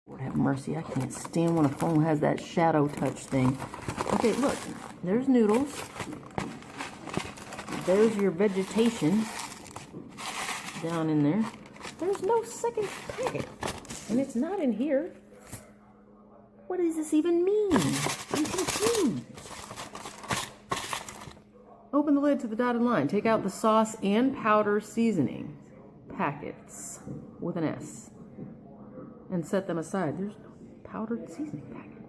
Lord have mercy, I can't stand when a phone has that shadow touch thing. Okay, look, there's noodles. There's your vegetation down in there. There's no second packet, and it's not in here. What does this even mean? I'm confused. Open the lid to the dotted line. Take out the sauce and powder seasoning packets with an S and set them aside. There's no powdered seasoning packet.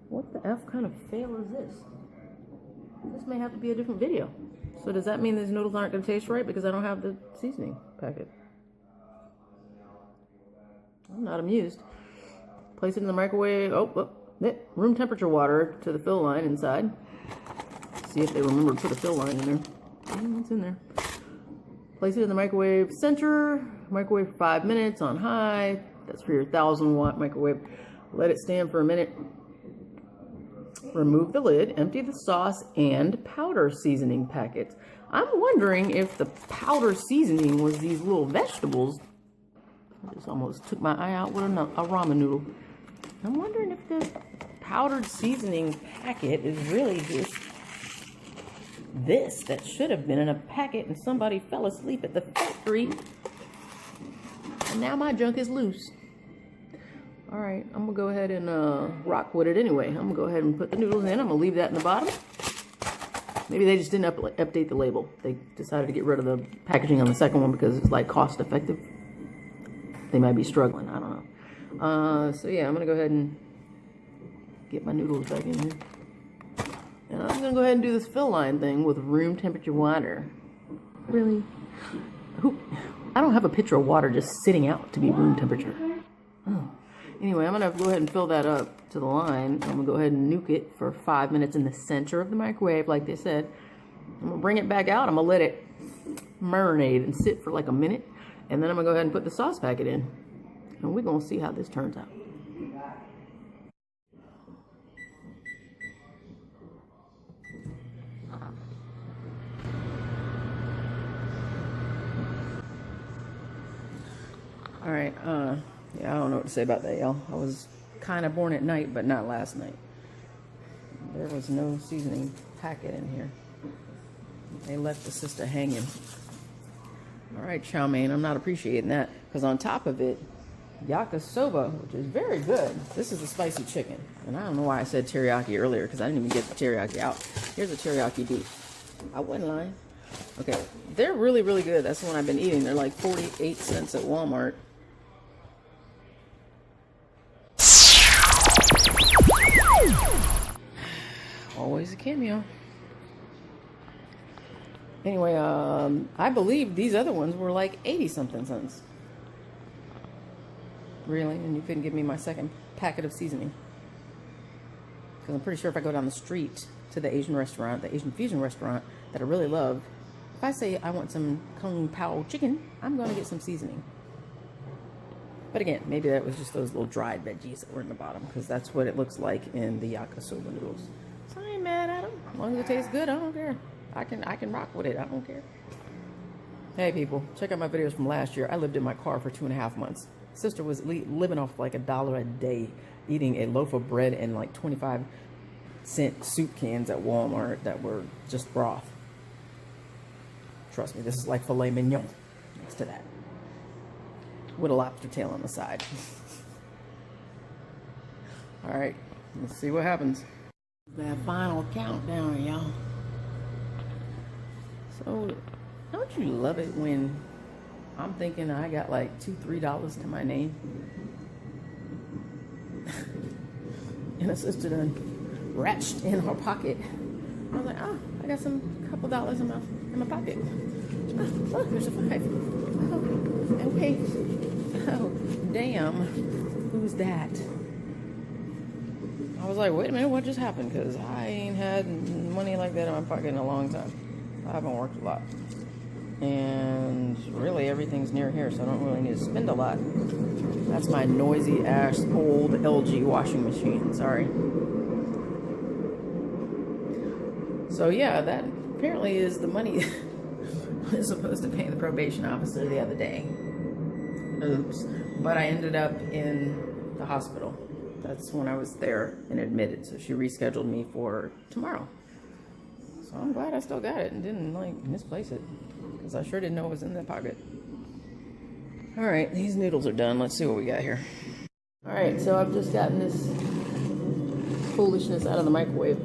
What the F kind of fail is this? This may have to be a different video. So does that mean these noodles aren't going to taste right because I don't have the seasoning packet? I'm not amused. Place it in the microwave. Room temperature water to the fill line inside. See if they remember to put a fill line in there. It's in there. Place it in the microwave center. Microwave for 5 minutes on high. That's for your 1,000-watt microwave. Let it stand for a minute. Remove the lid. Empty the sauce and powder seasoning packets. I'm wondering if the powder seasoning was these little vegetables. I just almost took my eye out with a ramen noodle. I'm wondering if the powdered seasoning packet is really just this that should have been in a packet and somebody fell asleep at the factory and now my junk is loose. All right, I'm gonna go ahead and rock with it anyway. I'm gonna go ahead and put the noodles in. I'm gonna leave that in the bottom. Maybe they just didn't update the label. They decided to get rid of the packaging on the second one because it's like cost effective. They might be struggling, I don't know. So yeah, I'm gonna go ahead and get my noodles back in here. And I'm gonna go ahead and do this fill line thing with room temperature water. Really? I don't have a pitcher of water just sitting out to be room temperature. Oh. Anyway, I'm gonna go ahead and fill that up to the line. I'm gonna go ahead and nuke it for 5 minutes in the center of the microwave, like they said. I'm gonna bring it back out. I'm gonna let it marinate and sit for like a minute. And then I'm gonna go ahead and put the sauce packet in. And we're gonna see how this turns out. All right, yeah, I don't know what to say about that, y'all. I was kind of born at night, but not last night. There was no seasoning packet in here. They left the sister hanging. All right, chow mein, I'm not appreciating that, because on top of it, yakisoba, which is very good. This is a spicy chicken, and I don't know why I said teriyaki earlier, because I didn't even get the teriyaki out. Here's a teriyaki beef. I wasn't lying. Okay, they're really, really good. That's the one I've been eating. They're like 48 cents at Walmart. Always a cameo. Anyway, I believe these other ones were like 80-something cents. Really? And you couldn't give me my second packet of seasoning? Because I'm pretty sure if I go down the street to the Asian restaurant, the Asian fusion restaurant that I really love, if I say I want some Kung Pao chicken, I'm going to get some seasoning. But again, maybe that was just those little dried veggies that were in the bottom, because that's what it looks like in the yakisoba noodles. So I ain't mad at them. As long as it tastes good, I don't care. I can rock with it. I don't care. Hey people, check out my videos from last year. I lived in my car for 2.5 months. Sister was living off like $1 a day, eating a loaf of bread and like 25-cent soup cans at Walmart that were just broth. Trust me, this is like filet mignon next to that, with a lobster tail on the side. All right, let's see what happens. That final countdown, y'all. So, don't you love it when I'm thinking I got like $2-3 to my name, and a sister done reached in her pocket. I was like, oh, I got some couple dollars in my pocket. Oh, look, there's a 5. Oh, okay. Oh, damn. Who's that? I was like, wait a minute, what just happened? Because I ain't had money like that in my pocket in a long time. I haven't worked a lot. And really, everything's near here, so I don't really need to spend a lot. That's my noisy ass old LG washing machine. Sorry. So yeah, that apparently is the money I was supposed to pay the probation officer the other day. Oops. but I ended up in the hospital. That's when I was there and admitted. So she rescheduled me for tomorrow. So I'm glad I still got it and didn't like misplace it, because I sure didn't know it was in that pocket. All right, these noodles are done. Let's see what we got here. All right, so I've just gotten this foolishness out of the microwave.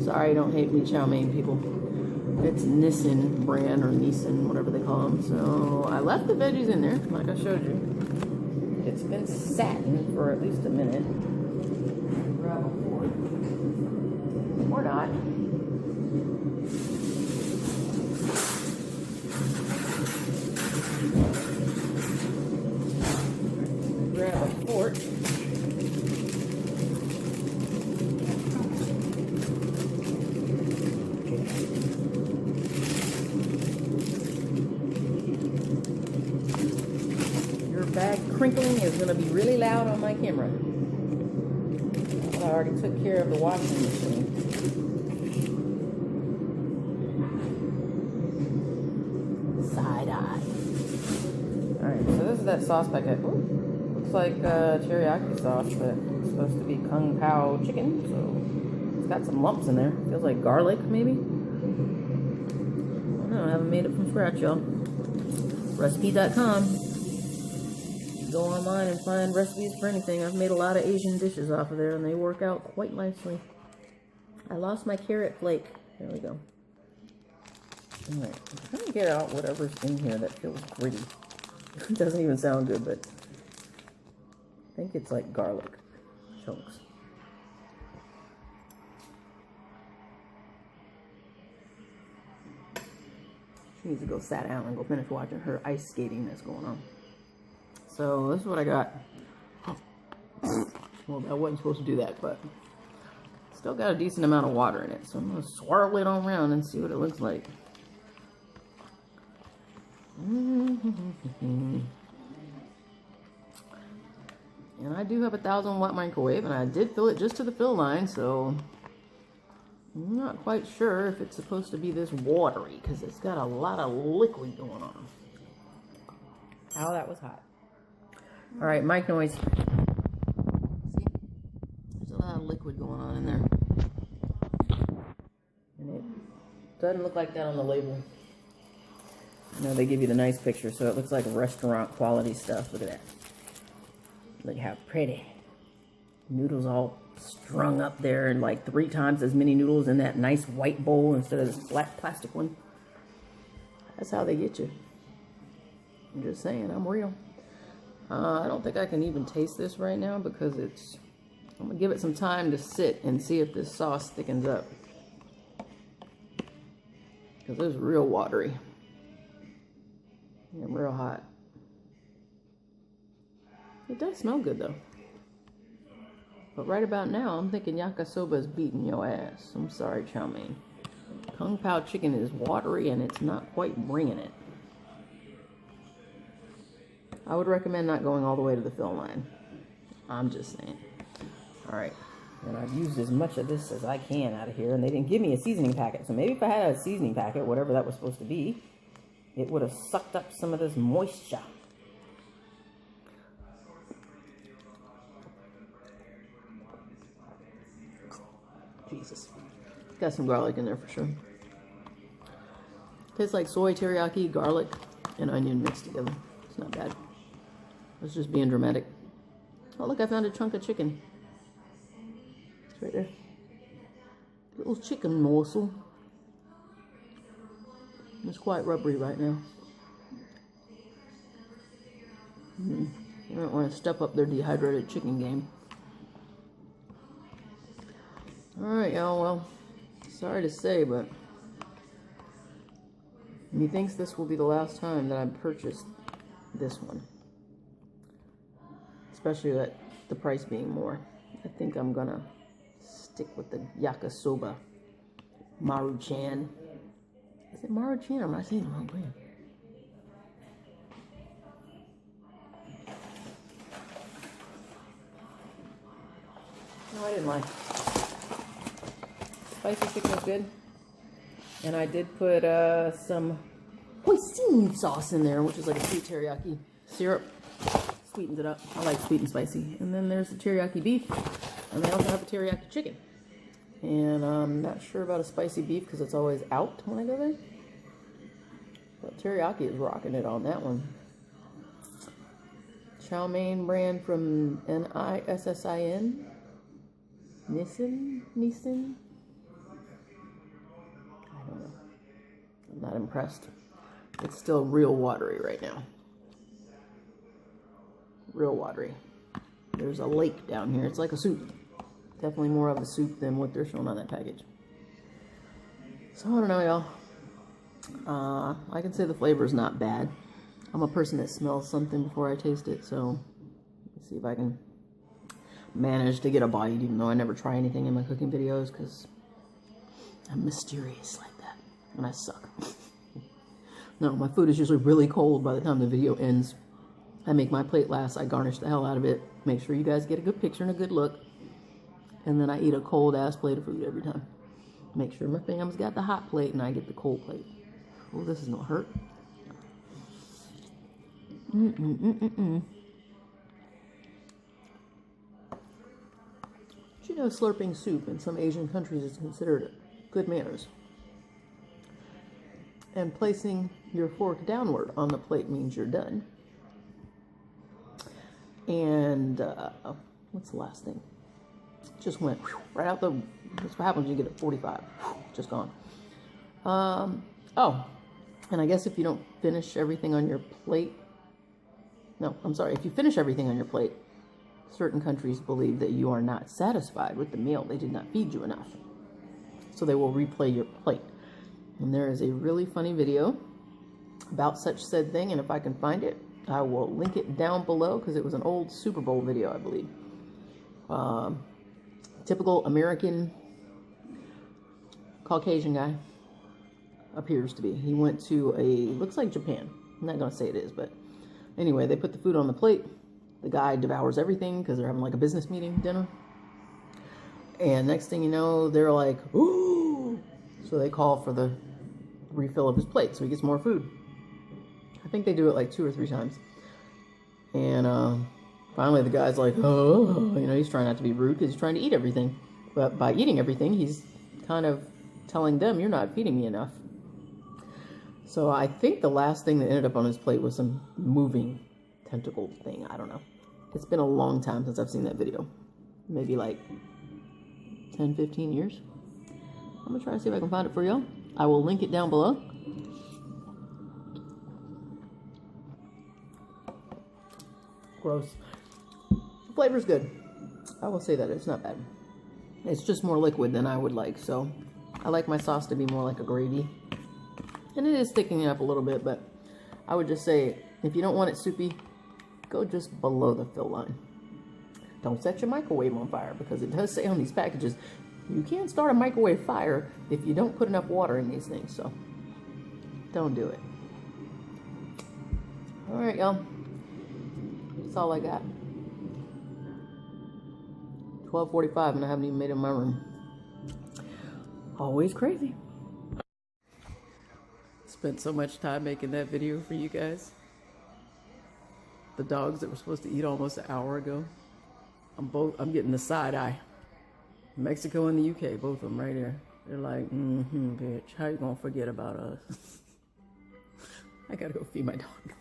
Sorry, don't hate me, chow mein people. It's NISSEN brand, or NISSEN, whatever they call them. So I left the veggies in there, like I showed you. It's been sattin for at least a minute. Grab a fork. Or not. Grab a fork. Bag crinkling is going to be really loud on my camera. I already took care of the washing machine. Side eye. Alright, so this is that sauce packet. Ooh, looks like teriyaki sauce, but it's supposed to be Kung Pao chicken, so it's got some lumps in there. Feels like garlic, maybe? I don't know, I haven't made it from scratch, y'all. Recipe.com. Go online and find recipes for anything. I've made a lot of Asian dishes off of there, and they work out quite nicely. I lost my carrot flake. There we go. Alright, I'm trying to get out whatever's in here that feels gritty. It doesn't even sound good, but I think it's like garlic chunks. She needs to go sit down and go finish watching her ice skating that's going on. So this is what I got. Well, I wasn't supposed to do that, but still got a decent amount of water in it. So I'm going to swirl it all around and see what it looks like. And I do have a 1,000-watt microwave, and I did fill it just to the fill line, so I'm not quite sure if it's supposed to be this watery, because it's got a lot of liquid going on. Ow, that was hot. All right, mic noise. See? There's a lot of liquid going on in there. And it doesn't look like that on the label. You know, they give you the nice picture, so it looks like restaurant quality stuff. Look at that. Look how pretty. Noodles all strung up there, and like 3 times as many noodles in that nice white bowl instead of this black plastic one. That's how they get you. I'm just saying, I'm real. I don't think I can even taste this right now because it's... I'm going to give it some time to sit and see if this sauce thickens up. Because it's real watery. And real hot. It does smell good though. But right about now, I'm thinking yakisoba is beating your ass. I'm sorry, chow mein. Kung Pao chicken is watery and it's not quite bringing it. I would recommend not going all the way to the fill line. I'm just saying. Alright. And I've used as much of this as I can out of here. And they didn't give me a seasoning packet. So maybe if I had a seasoning packet, whatever that was supposed to be, it would have sucked up some of this moisture. Jesus. Got some garlic in there for sure. Tastes like soy, teriyaki, garlic, and onion mixed together. It's not bad. It's just being dramatic. Oh, look, I found a chunk of chicken. It's right there. Little chicken morsel. It's quite rubbery right now. You don't want to step up their dehydrated chicken game. Alright, y'all, well, sorry to say, but methinks this will be the last time that I purchased this one. Especially at the price being more. I think I'm gonna stick with the yakisoba Maruchan. Is it Maruchan or am I saying the wrong brand? No, I didn't lie. Spicy chicken is good. And I did put some hoisin sauce in there, which is like a sweet teriyaki syrup Sweetens it up. I like sweet and spicy. And then there's the teriyaki beef. And they also have a teriyaki chicken. And I'm not sure about a spicy beef because it's always out when I go there. But teriyaki is rocking it on that one. Chow mein brand from NISSEN. NISSEN? I don't know. I'm not impressed. It's still real watery right now. Real watery. There's a lake down here. It's like a soup. Definitely more of a soup than what they're showing on that package. So I don't know, y'all. I can say the flavor is not bad. I'm a person that smells something before I taste it, so let's see if I can manage to get a bite, even though I never try anything in my cooking videos because I'm mysterious like that, and I suck. No, my food is usually really cold by the time the video ends. I make my plate last, I garnish the hell out of it, make sure you guys get a good picture and a good look, and then I eat a cold ass plate of food every time. Make sure my fam's got the hot plate and I get the cold plate. Oh, this is no hurt. Did you know slurping soup in some Asian countries is considered good manners? And placing your fork downward on the plate means you're done. And what's the last thing? Just went right out the. That's what happens when you get at 45. Just gone. Oh, and I guess if you don't finish everything on your plate. No, I'm sorry. If you finish everything on your plate, certain countries believe that you are not satisfied with the meal. They did not feed you enough. So they will replay your plate. And there is a really funny video about such said thing. And if I can find it, I will link it down below because it was an old Super Bowl video, I believe. Typical American Caucasian guy appears to be. He went to looks like Japan. I'm not going to say it is, but anyway, they put the food on the plate. The guy devours everything because they're having like a business meeting dinner. And next thing you know, they're like, ooh. So they call for the refill of his plate so he gets more food. I think they do it like 2 or 3 times. And finally the guy's like, oh, you know, he's trying not to be rude because he's trying to eat everything. But by eating everything, he's kind of telling them, you're not feeding me enough. So I think the last thing that ended up on his plate was some moving tentacle thing. I don't know. It's been a long time since I've seen that video. Maybe like 10, 15 years. I'm going to try to see if I can find it for y'all. I will link it down below. Gross. The flavor's good. I will say that. It's not bad. It's just more liquid than I would like. So I like my sauce to be more like a gravy. And it is thickening up a little bit, but I would just say, if you don't want it soupy, go just below the fill line. Don't set your microwave on fire, because it does say on these packages, you can't start a microwave fire if you don't put enough water in these things, so don't do it. All right, y'all. That's all I got. 12:45 and I haven't even made it in my room. Always crazy. Spent so much time making that video for you guys. The dogs that were supposed to eat almost an hour ago. I'm getting the side eye. Mexico and the UK, both of them right there. They're like, bitch, how you gonna forget about us? I gotta go feed my dog.